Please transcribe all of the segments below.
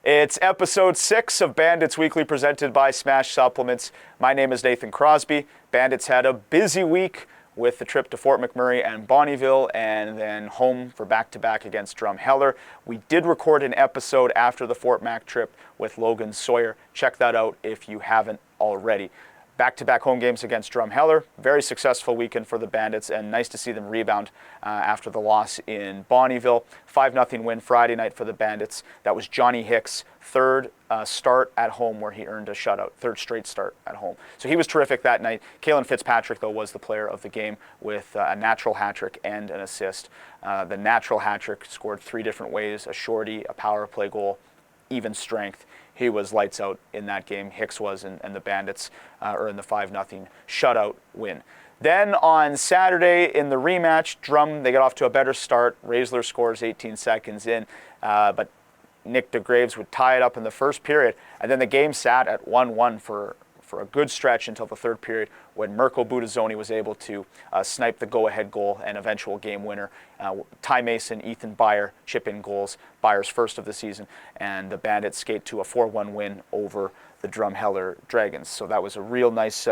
It's episode 6 of Bandits Weekly presented by Smash Supplements. My name is Nathan Crosby. Bandits had a busy week with the trip to Fort McMurray and Bonnyville and then home for back-to-back against Drumheller. We did record an episode after the Fort Mac trip with Logan Sawyer. Check that out if you haven't already. Back-to-back home games against Drumheller. Very successful weekend for the Bandits, and nice to see them rebound after the loss in Bonnyville. 5-0 win Friday night for the Bandits. That was Johnny Hicks' third start at home where he earned a shutout, third straight start at home. So he was terrific that night. Kalen Fitzpatrick, though, was the player of the game with a natural hat trick and an assist. The natural hat trick scored 3 different ways: a shorty, a power play goal, even strength. He was lights out in that game. Hicks was, and the Bandits earned the 5-0 shutout win. Then on Saturday in the rematch, Drum, they got off to a better start. Raisler scores 18 seconds in, but Nick DeGraves would tie it up in the first period, and then the game sat at 1-1 for a good stretch until the third period when Mirko Budazzoni was able to snipe the go-ahead goal and eventual game winner. Ty Mason, Ethan Beyer chip in goals, Beyer's first of the season, and the Bandits skate to a 4-1 win over the Drumheller Dragons. So that was a real nice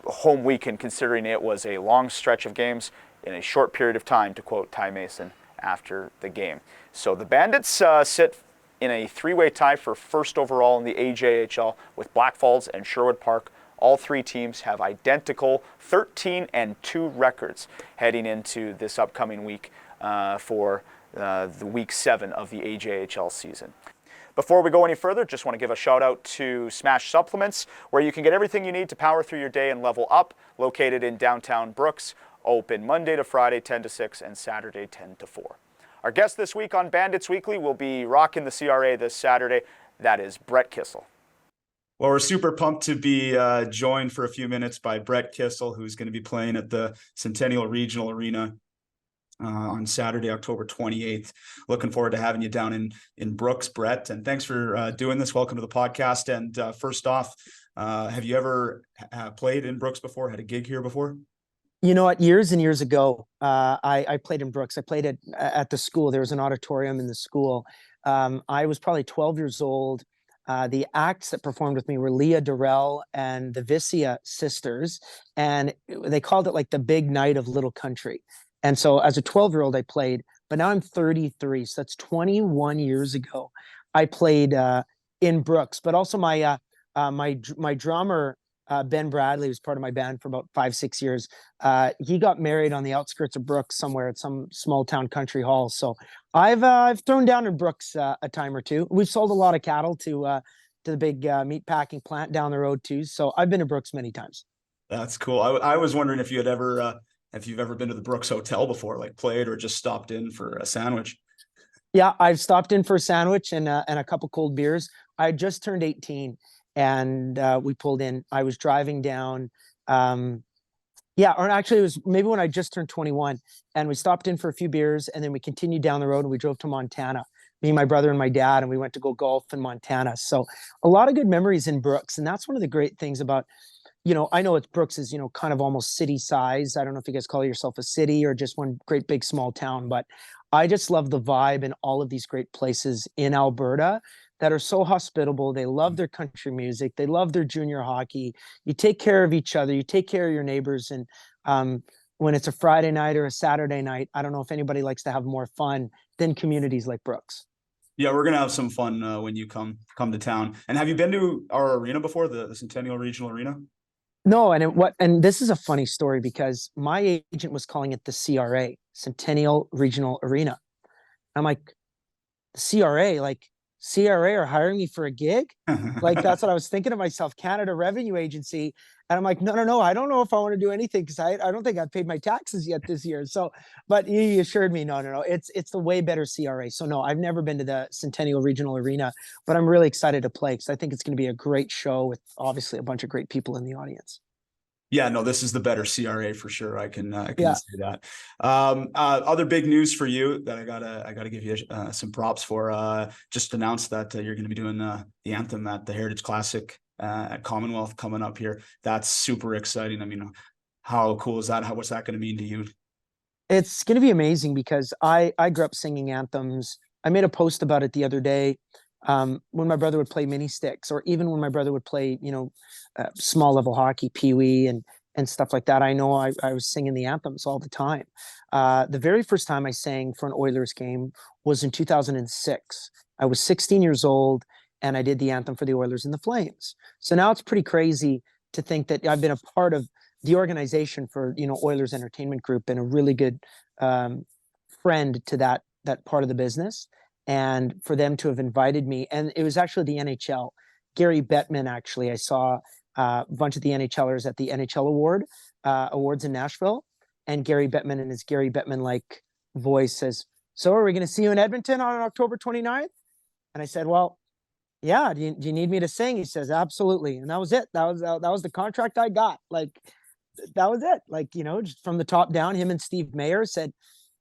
home weekend, considering it was a long stretch of games in a short period of time, to quote Ty Mason after the game. So the Bandits sit in a 3-way tie for first overall in the AJHL with Black Falls and Sherwood Park. All 3 teams have identical 13-2 records heading into this upcoming week for the week 7 of the AJHL season. Before we go any further, just want to give a shout out to Smash Supplements, where you can get everything you need to power through your day and level up, located in downtown Brooks, open Monday to Friday 10 to 6 and Saturday 10 to 4. Our guest this week on Bandits Weekly will be rocking the CRA this Saturday. That is Brett Kissel. Well, we're super pumped to be joined for a few minutes by Brett Kissel, who's going to be playing at the Centennial Regional Arena on Saturday, October 28th. Looking forward to having you down in Brooks, Brett. And thanks for doing this. Welcome to the podcast. And first off, have you ever played in Brooks before, had a gig here before? You know what? Years and years ago, I played in Brooks. I played at the school. There was an auditorium in the school. I was probably 12 years old. The acts that performed with me were Leah Durrell and the Vicia sisters, and they called it like the big night of Little Country. And so as a 12-year-old, I played, but now I'm 33, so that's 21 years ago. I played in Brooks, but also my drummer, Ben Bradley, was part of my band for about 5-6 years. He got married on the outskirts of Brooks somewhere at some small town country hall. So I've thrown down in Brooks a time or two. We've sold a lot of cattle to the big meat packing plant down the road too. So I've been to Brooks many times. That's cool. I was wondering if you've ever been to the Brooks Hotel before, like played or just stopped in for a sandwich. Yeah, I've stopped in for a sandwich and a couple cold beers. I just turned 18. And we pulled in. I was driving down. Or actually, it was maybe when I just turned 21. And we stopped in for a few beers, and then we continued down the road, and we drove to Montana. Me, my brother, and my dad, and we went to go golf in Montana. So a lot of good memories in Brooks, and that's one of the great things about. I know it's Brooks is kind of almost city size. I don't know if you guys call yourself a city or just one great big small town, but I just love the vibe in all of these great places in Alberta that are so hospitable. They love their country music. They love their junior hockey. You take care of each other. You take care of your neighbors. And when it's a Friday night or a Saturday night, I don't know if anybody likes to have more fun than communities like Brooks. Yeah, we're going to have some fun when you come to town. And have you been to our arena before, the Centennial Regional Arena? No, and this is a funny story because my agent was calling it the CRA, Centennial Regional Arena. I'm like, the CRA, like CRA are hiring me for a gig? Like, that's what I was thinking to myself, Canada Revenue Agency. And I'm like, no, I don't know if I want to do anything because I don't think I've paid my taxes yet this year. So, but he assured me, no, it's the way better CRA. So no, I've never been to the Centennial Regional Arena, but I'm really excited to play because I think it's going to be a great show with obviously a bunch of great people in the audience. Yeah, no, this is the better CRA for sure. I can say that. Other big news for you that I gotta give you some props for. Just announced that you're going to be doing the anthem at the Heritage Classic at Commonwealth coming up here. That's super exciting. I mean, how cool is that? What's that going to mean to you? It's going to be amazing because I grew up singing anthems. I made a post about it the other day. when my brother would play mini sticks, or even when my brother would play, small level hockey, pee wee, and stuff like that. I know I was singing the anthems all the time. The very first time I sang for an Oilers game was in 2006. I was 16 years old, and I did the anthem for the Oilers and the Flames. So now it's pretty crazy to think that I've been a part of the organization for, Oilers Entertainment Group, and a really good friend to that part of the business, and for them to have invited me. And it was actually the NHL. Gary Bettman, actually, I saw a bunch of the NHLers at the NHL awards in Nashville, and Gary Bettman, in his Gary Bettman like voice, says, "So are we going to see you in Edmonton on October 29th?" And I said, "Well, yeah, do you need me to sing?" He says, "Absolutely." And that was it. That was the contract I got. Like, that was it. Like, just from the top down, him and Steve Mayer said,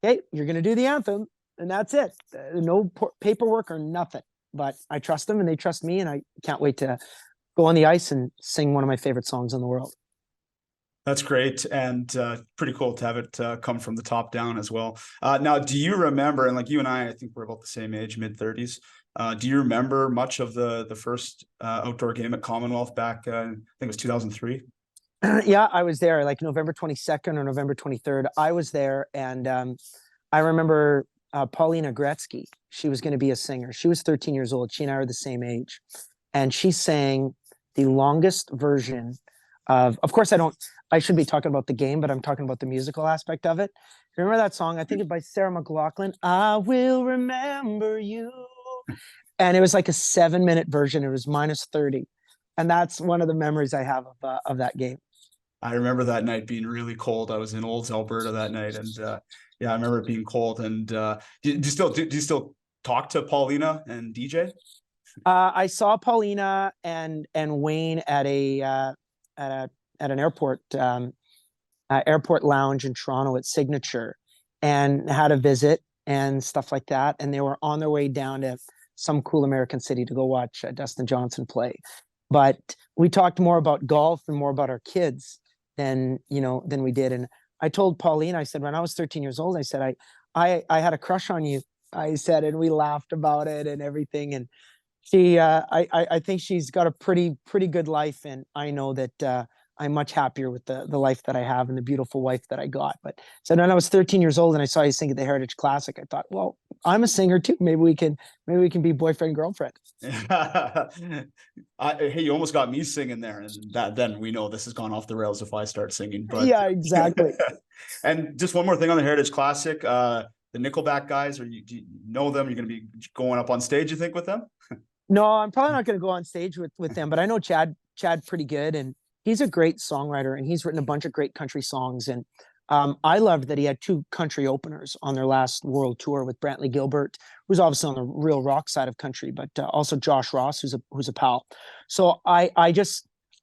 "Hey, you're going to do the anthem." And that's it. No paperwork or nothing. But I trust them, and they trust me, and I can't wait to go on the ice and sing one of my favorite songs in the world. That's great, and pretty cool to have it come from the top down as well. Now, do you remember, and like you and I think we're about the same age, mid-30s. Do you remember much of the first outdoor game at Commonwealth back, I think it was 2003? Yeah, I was there, like November 22nd or November 23rd. I was there, and I remember Paulina Gretzky. She was going to be a singer. She was 13 years old. She and I are the same age. And she sang the longest version of course, I shouldn't be talking about the game, but I'm talking about the musical aspect of it. Remember that song? I think it's by Sarah McLachlan. "I Will Remember You." And it was like a 7-minute version. It was minus 30. And that's one of the memories I have of that game. I remember that night being really cold. I was in Olds, Alberta that night, and yeah, I remember it being cold. And do you still talk to Paulina and DJ? I saw Paulina and Wayne at an airport lounge in Toronto at Signature, and had a visit and stuff like that. And they were on their way down to some cool American city to go watch Dustin Johnson play. But we talked more about golf and more about our kids than we did. And I told Pauline, I said, when I was 13 years old, I said, I had a crush on you. I said, and we laughed about it and everything. And she, I think she's got a pretty good life. And I know that I'm much happier with the life that I have and the beautiful wife that I got. But so when I was 13 years old and I saw you sing at the Heritage Classic, I thought, well, I'm a singer too. Maybe we can be boyfriend, girlfriend. Hey, you almost got me singing there, and then we know this has gone off the rails if I start singing. But yeah, exactly. And just one more thing on the Heritage Classic, the Nickelback guys, do you know them? You're going to be going up on stage, you think, with them? No, I'm probably not going to go on stage with them, but I know Chad pretty good, and he's a great songwriter, and he's written a bunch of great country songs. And I loved that he had 2 country openers on their last world tour with Brantley Gilbert, who's obviously on the real rock side of country, but also Josh Ross, who's a pal. So I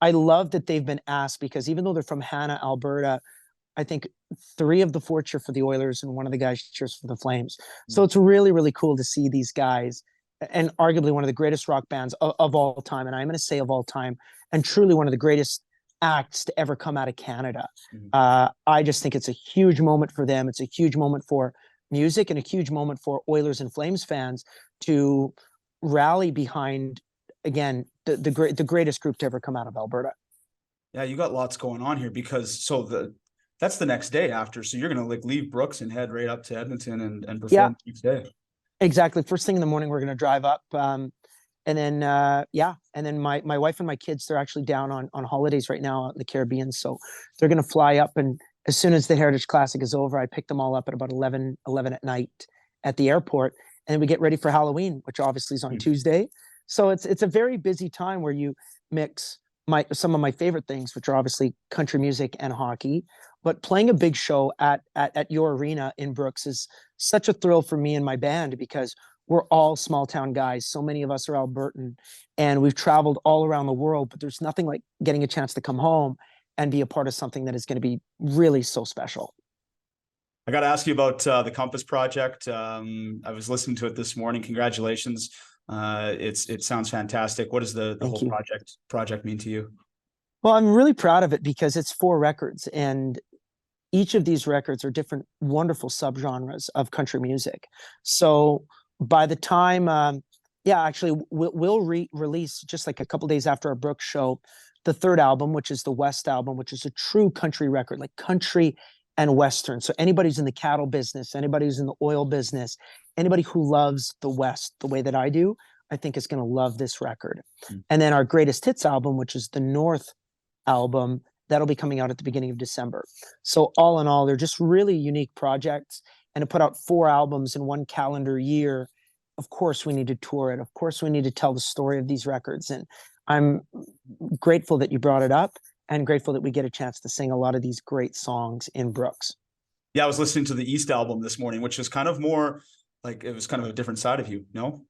love that they've been asked, because even though they're from Hanna, Alberta, I think 3 of the 4 cheer for the Oilers and one of the guys cheers for the Flames. So it's really, really cool to see these guys, and arguably one of the greatest rock bands of all time. And I'm going to say of all time, and truly one of the greatest acts to ever come out of Canada. I just think it's a huge moment for them. It's a huge moment for music, and a huge moment for Oilers and Flames fans to rally behind, again, the greatest group to ever come out of Alberta. Yeah, you got lots going on here, because that's the next day after. So you're going to leave Brooks and head right up to Edmonton and perform each day. Exactly. First thing in the morning, we're going to drive up. And then my wife and my kids, they're actually down on holidays right now out in the Caribbean. So they're going to fly up, and as soon as the Heritage Classic is over, I pick them all up at about 11 at night at the airport. And then we get ready for Halloween, which obviously is on Tuesday. So it's a very busy time where you mix some of my favorite things, which are obviously country music and hockey. But playing a big show at your arena in Brooks is such a thrill for me and my band, because we're all small town guys. So many of us are Albertan, and we've traveled all around the world, but there's nothing like getting a chance to come home and be a part of something that is going to be really so special. I got to ask you about the Compass Project. I was listening to it this morning. Congratulations. It sounds fantastic. What does the whole project mean to you? Well, I'm really proud of it, because it's 4 records, and each of these records are different, wonderful subgenres of country music. So by the time Yeah, actually, we'll release just like a couple days after our Brooks show, the third album, which is the West album, which is a true country record, like country and Western. So anybody who's in the cattle business, anybody who's in the oil business, anybody who loves the West the way that I do, I think is going to love this record. Mm. And then our greatest hits album, which is the North album, that'll be coming out at the beginning of December. So all in all, they're just really unique projects. And to put out 4 albums in 1 calendar year, of course we need to tour it. Of course we need to tell the story of these records. And I'm grateful that you brought it up, and grateful that we get a chance to sing a lot of these great songs in Brooks. Yeah, I was listening to the East album this morning, which is kind of more like, it was kind of a different side of you, no?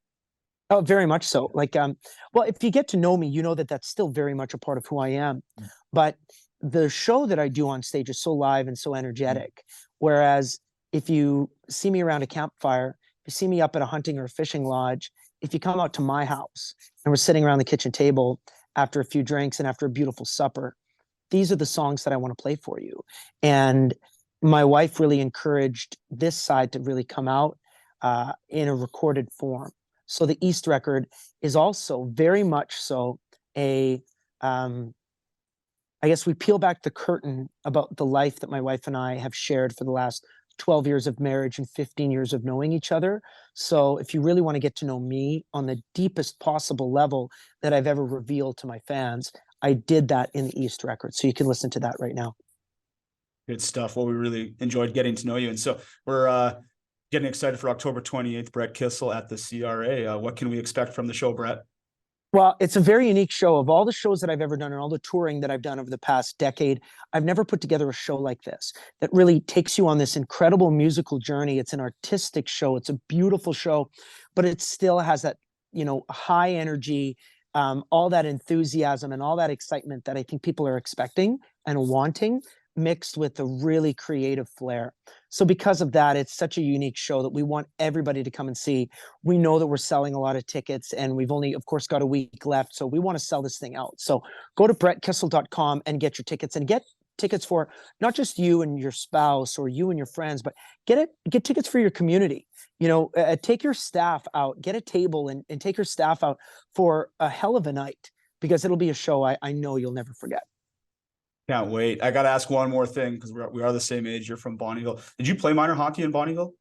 Oh, very much so. Like, well, if you get to know me, you know that that's still very much a part of who I am. Mm. But the show that I do on stage is so live and so energetic. Whereas if you see me around a campfire, if you see me up at a hunting or a fishing lodge, if you come out to my house and we're sitting around the kitchen table after a few drinks and after a beautiful supper, these are the songs that I want to play for you. And my wife really encouraged this side to really come out in a recorded form. So the East record is also very much so a, I guess we peel back the curtain about the life that my wife and I have shared for the last 12 years of marriage and 15 years of knowing each other. So if you really want to get to know me on the deepest possible level that I've ever revealed to my fans, I did that in the East record. So you can listen to that right now. Good stuff. Well, we really enjoyed getting to know you. And so we're getting excited for October 28th, Brett Kissel at the CRA. What can we expect from the show, Brett? Well, it's a very unique show. Of all the shows that I've ever done and all the touring that I've done over the past decade, I've never put together a show like this that really takes you on this incredible musical journey. It's an artistic show. It's a beautiful show, but it still has that, high energy, all that enthusiasm and all that excitement that I think people are expecting and wanting, mixed with a really creative flair. So because of that, it's such a unique show that we want everybody to come and see. We know that we're selling a lot of tickets, and we've only, of course, got a week left. So we want to sell this thing out. So go to brettkissel.com and get your tickets, and get tickets for not just you and your spouse or you and your friends, but get tickets for your community. Take your staff out, get a table and take your staff out for a hell of a night, because it'll be a show I know you'll never forget. Can't wait. I got to ask one more thing, because we are the same age. You're from Bonnyville. Did you play minor hockey in Bonnyville?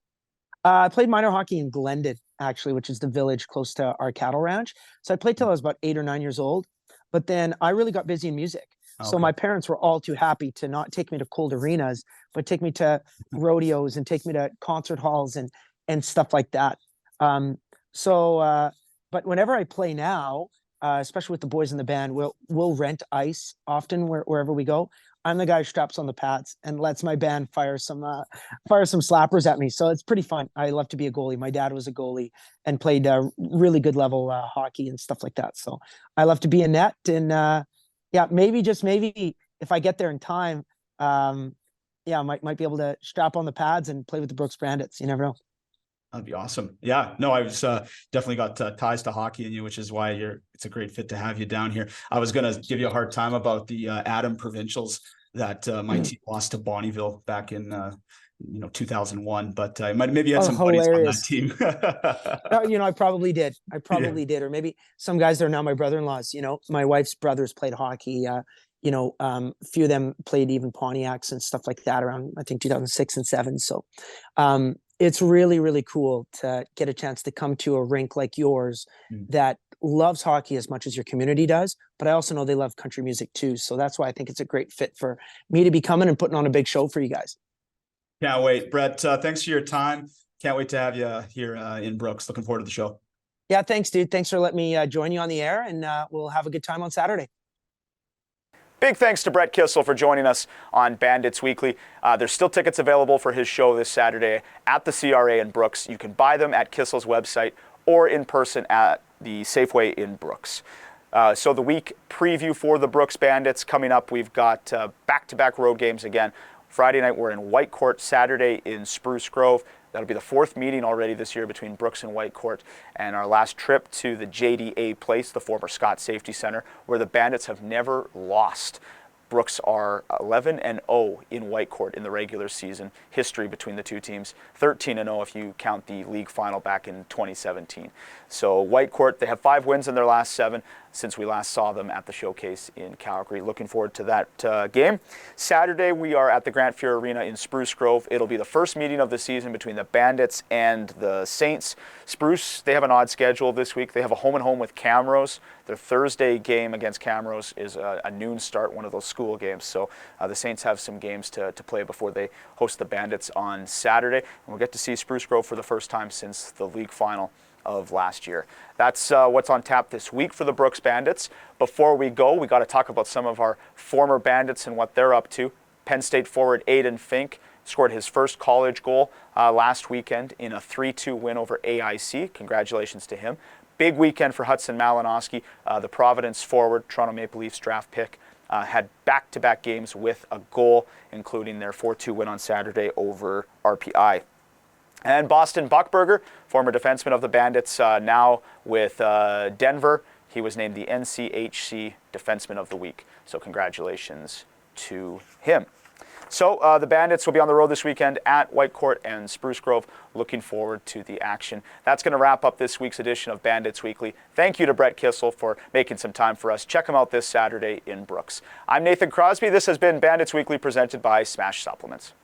I played minor hockey in Glendon, actually, which is the village close to our cattle ranch. So I played till I was about 8 or 9 years old. But then I really got busy in music. Okay. So my parents were all too happy to not take me to cold arenas, but take me to rodeos and take me to concert halls and stuff like that. But whenever I play now, especially with the boys in the band, we'll rent ice often wherever we go. I'm the guy who straps on the pads and lets my band fire some slappers at me. So it's pretty fun. I love to be a goalie. My dad was a goalie and played really good level hockey and stuff like that. So I love to be in net. And maybe if I get there in time, I might be able to strap on the pads and play with the Brooks Bandits. You never know. That'd be awesome. Yeah, no, I was definitely got ties to hockey in you, which is why it's a great fit to have you down here. I was going to give you a hard time about the Adam Provincials that my team lost to Bonnyville back in 2001, but maybe you had some buddies on that team. I probably did. Did. Or maybe some guys that are now my brother-in-laws. My wife's brothers played hockey. A few of them played even Pontiacs and stuff like that around, I think, 2006 and 7. So it's really, really cool to get a chance to come to a rink like yours that loves hockey as much as your community does. But I also know they love country music too. So that's why I think it's a great fit for me to be coming and putting on a big show for you guys. Can't wait. Brett, thanks for your time. Can't wait to have you here in Brooks. Looking forward to the show. Yeah, thanks, dude. Thanks for letting me join you on the air, and we'll have a good time on Saturday. Big thanks to Brett Kissel for joining us on Bandits Weekly. There's still tickets available for his show this Saturday at the CRA in Brooks. You can buy them at Kissel's website or in person at the Safeway in Brooks. So the week preview for the Brooks Bandits coming up, we've got back-to-back road games again. Friday night we're in Whitecourt, Saturday in Spruce Grove. That'll be the 4th meeting already this year between Brooks and Whitecourt, and our last trip to the JDA Place, the former Scott Safety Center, where the Bandits have never lost. Brooks are 11-0 in Whitecourt in the regular season. History between the two teams, 13-0 if you count the league final back in 2017. So Whitecourt, they have 5 wins in their last 7 since we last saw them at the showcase in Calgary. Looking forward to that game. Saturday, we are at the Grant Fuhr Arena in Spruce Grove. It'll be the first meeting of the season between the Bandits and the Saints. Spruce, they have an odd schedule this week. They have a home-and-home with Camrose. Their Thursday game against Camrose is a noon start, one of those school games. So the Saints have some games to play before they host the Bandits on Saturday. And we'll get to see Spruce Grove for the first time since the league final of last year. That's what's on tap this week for the Brooks Bandits. Before we go, we got to talk about some of our former Bandits and what they're up to. Penn State forward Aiden Fink scored his first college goal last weekend in a 3-2 win over AIC. Congratulations to him. Big weekend for Hudson Malinowski, the Providence forward, Toronto Maple Leafs draft pick. Had back-to-back games with a goal, including their 4-2 win on Saturday over RPI. And Boston Buckberger, former defenseman of the Bandits, now with Denver. He was named the NCHC Defenseman of the Week. So congratulations to him. So the Bandits will be on the road this weekend at Whitecourt and Spruce Grove. Looking forward to the action. That's going to wrap up this week's edition of Bandits Weekly. Thank you to Brett Kissel for making some time for us. Check him out this Saturday in Brooks. I'm Nathan Crosby. This has been Bandits Weekly presented by Smash Supplements.